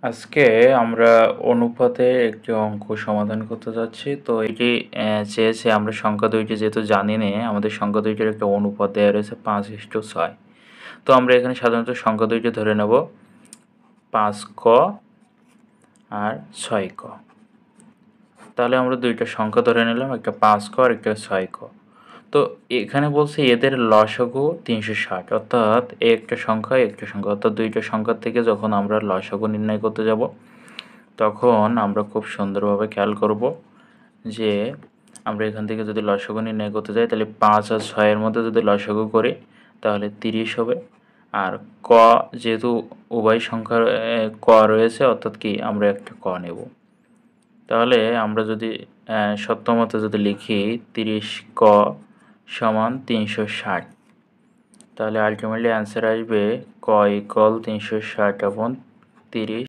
আজকে আমরা অনুপাতে একটি অঙ্ক সমাধান করতে যাচ্ছি। তো এটি চেয়েছে আমরা সংখ্যা দুইটি যেহেতু জানি নে, আমাদের সংখ্যা দুইটির একটা অনুপাত দেয়া রয়েছে 5:6। তো আমরা এখানে সাধারণত সংখ্যা দুইটি ধরে নেব 5ক আর 6ক। তাহলে আমরা দুইটা সংখ্যা ধরে নিলাম, একটা 5ক আর একটা 6ক। তো এখানে বলছে এদের লসাগু 360, অর্থাৎ একটা সংখ্যা অর্থাৎ দুইটা সংখ্যার থেকে যখন আমরা লসাগু নির্ণয় করতে যাব তখন আমরা খুব সুন্দরভাবে খেয়াল করব যে আমরা এখান থেকে যদি লসাগু নির্ণয় করতে যাই তাহলে 5 আর 6 এর মধ্যে যদি লসাগু করি তাহলে 30 হবে। আর ক যেহেতু উভয় সংখ্যার ক রয়েছে, অর্থাৎ কি আমরা একটা ক নেব। তাহলে আমরা যদি সত্যমতে যদি লিখি 30ক সমান 360, তাহলে আলটিমেটলি অ্যান্সার আসবে ক = 360/30।